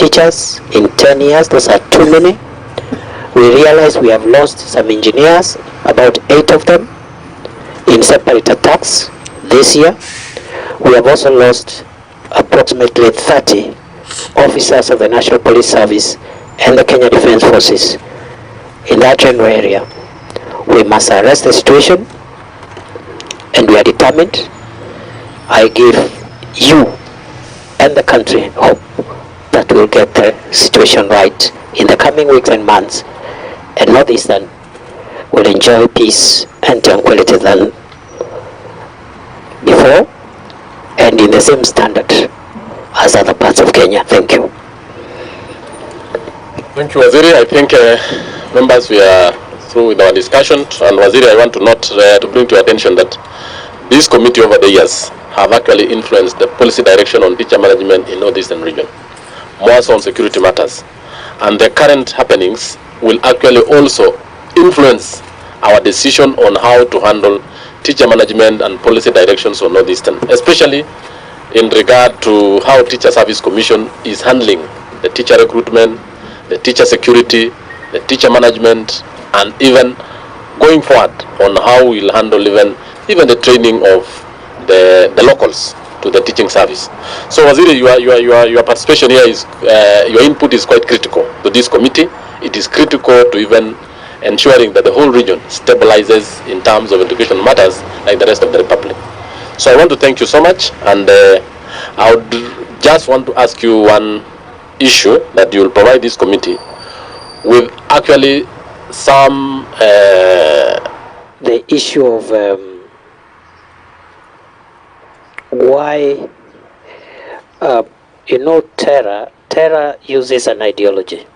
teachers in 10 years. Those are too many. We realize we have lost some engineers, about 8 of them, in separate attacks this year. We have also lost approximately 30 officers of the National Police Service and the Kenya Defence Forces in that general area. We must arrest the situation, and we are determined. I give you and the country hope that we'll get the situation right in the coming weeks and months, and Northeastern will enjoy peace and tranquility than before, and in the same standard as other parts of Kenya. Thank you. Thank you, Waziri. I think members, we are through with our discussion. And Waziri, I want to note, to bring to your attention that this committee over the years have actually influenced the policy direction on teacher management in Northeastern region, more so on security matters. And the current happenings will actually also influence our decision on how to handle teacher management and policy directions on Northeastern, especially in regard to how Teacher Service Commission is handling the teacher recruitment, the teacher security, the teacher management, and even going forward on how we'll handle even the training of the locals to the teaching service. So Waziri, your participation here is, your input is quite critical to this committee. It is critical to even ensuring that the whole region stabilizes in terms of education matters like the rest of the Republic. So I want to thank you so much, and I would just want to ask you one issue that you will provide this committee with actually some... the issue of why, terror uses an ideology.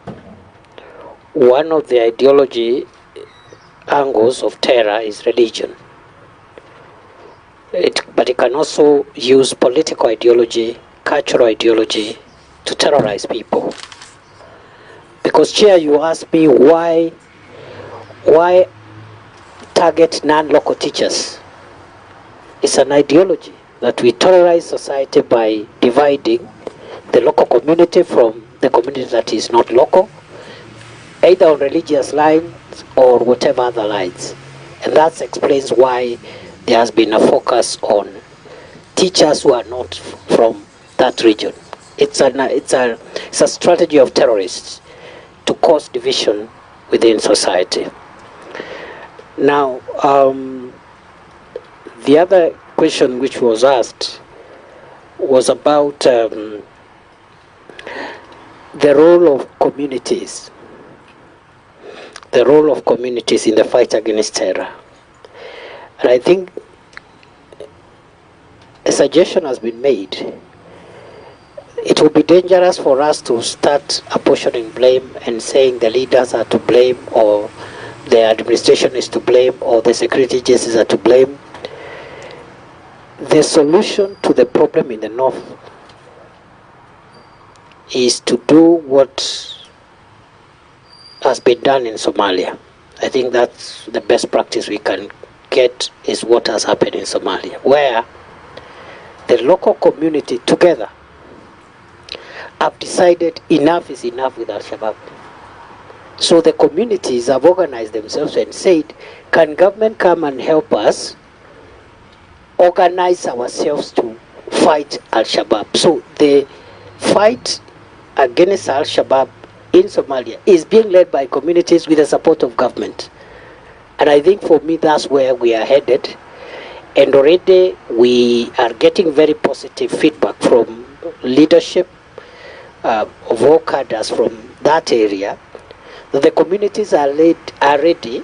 One of the ideology angles of terror is religion. But it can also use political ideology, cultural ideology to terrorize people. Because Chair, you asked me why target non-local teachers. It's an ideology that we terrorize society by dividing the local community from the community that is not local, either on religious lines or whatever other lines. And that explains why there has been a focus on teachers who are not from that region. It's a strategy of terrorists to cause division within society. Now, the other question which was asked was about the role of communities. The role of communities in the fight against terror. And I think a suggestion has been made. It would be dangerous for us to start apportioning blame and saying the leaders are to blame, or the administration is to blame, or the security agencies are to blame. The solution to the problem in the north is to do what has been done in Somalia. I think that's the best practice we can get, is what has happened in Somalia, where the local community together have decided enough is enough with Al-Shabaab. So the communities have organized themselves and said, can government come and help us organize ourselves to fight Al-Shabaab? So the fight against Al-Shabaab in Somalia is being led by communities with the support of government. And I think for me that's where we are headed. And already we are getting very positive feedback from leadership of all cadres from that area, that the communities are ready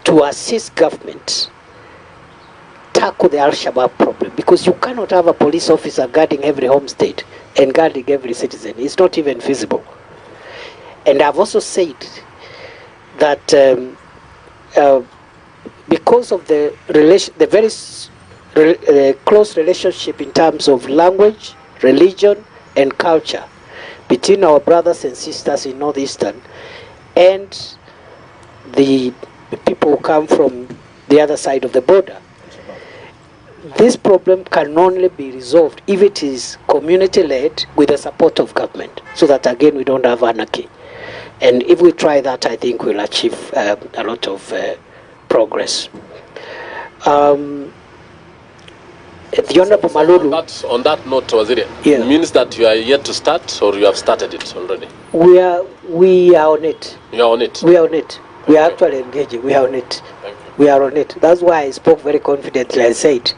to assist government tackle the Al-Shabaab problem, because you cannot have a police officer guarding every homestead and guarding every citizen. It's not even feasible. And I've also said that because of the very close relationship in terms of language, religion, and culture between our brothers and sisters in Northeastern and the people who come from the other side of the border, this problem can only be resolved if it is community-led with the support of government, so that again we don't have anarchy. And if we try that, I think we'll achieve a lot of progress. The Honorable Malulu. On that note, Waziri, yeah. It means that you are yet to start, or you have started it already? We are on it. You are on it? We are on it. We are actually engaging. We are on it. Thank you. We are on it. That's why I spoke very confidently. I said,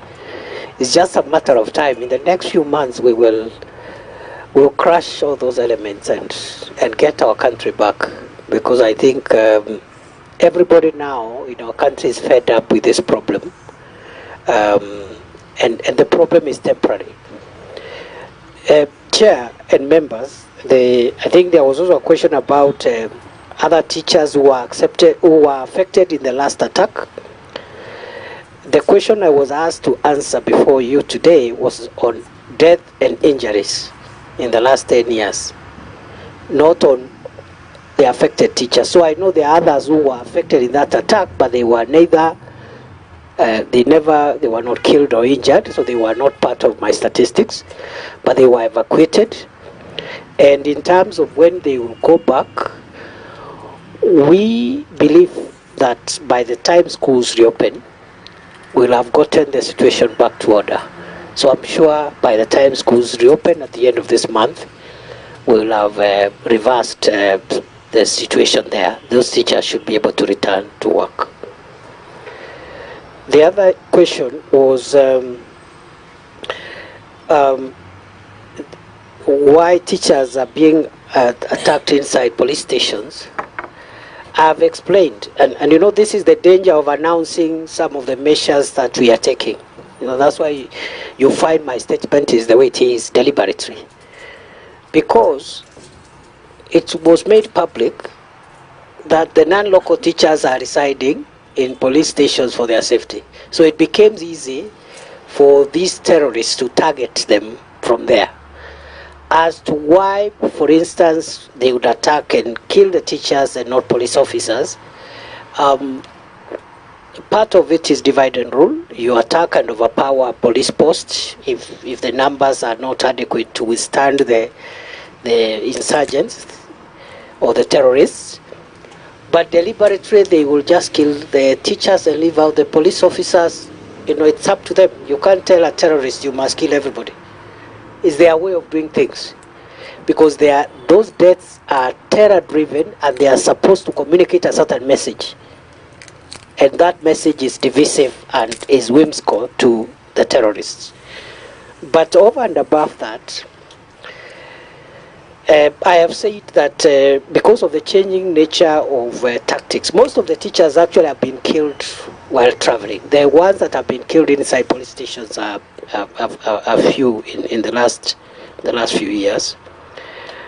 it's just a matter of time. In the next few months, we'll crush all those elements and get our country back. Because I think everybody now in our country is fed up with this problem. And the problem is temporary. Chair and members, I think there was also a question about other teachers who were affected in the last attack. The question I was asked to answer before you today was on death and injuries in the last 10 years, not on the affected teachers. So I know there are others who were affected in that attack, but they were neither. They were not killed or injured, so they were not part of my statistics, but they were evacuated. And in terms of when they will go back, we believe that by the time schools reopen, we'll have gotten the situation back to order. So I'm sure by the time schools reopen at the end of this month, we'll have reversed the situation there. Those teachers should be able to return to work. The other question was why teachers are being attacked inside police stations. I've explained, and you know, this is the danger of announcing some of the measures that we are taking. You know, that's why you find my statement is the way it is, deliberately. Because it was made public that the non-local teachers are residing in police stations for their safety. So it became easy for these terrorists to target them from there. As to why, for instance, they would attack and kill the teachers and not police officers, part of it is divide and rule. You attack and overpower police posts if the numbers are not adequate to withstand the insurgents or the terrorists. But deliberately, they will just kill the teachers and leave out the police officers. You know, it's up to them. You can't tell a terrorist you must kill everybody. It's their way of doing things. Because those deaths are terror-driven and they are supposed to communicate a certain message. And that message is divisive and is whimsical to the terrorists. But over and above that, I have said that because of the changing nature of tactics, most of the teachers actually have been killed while traveling. The ones that have been killed inside police stations are a few in the last few years.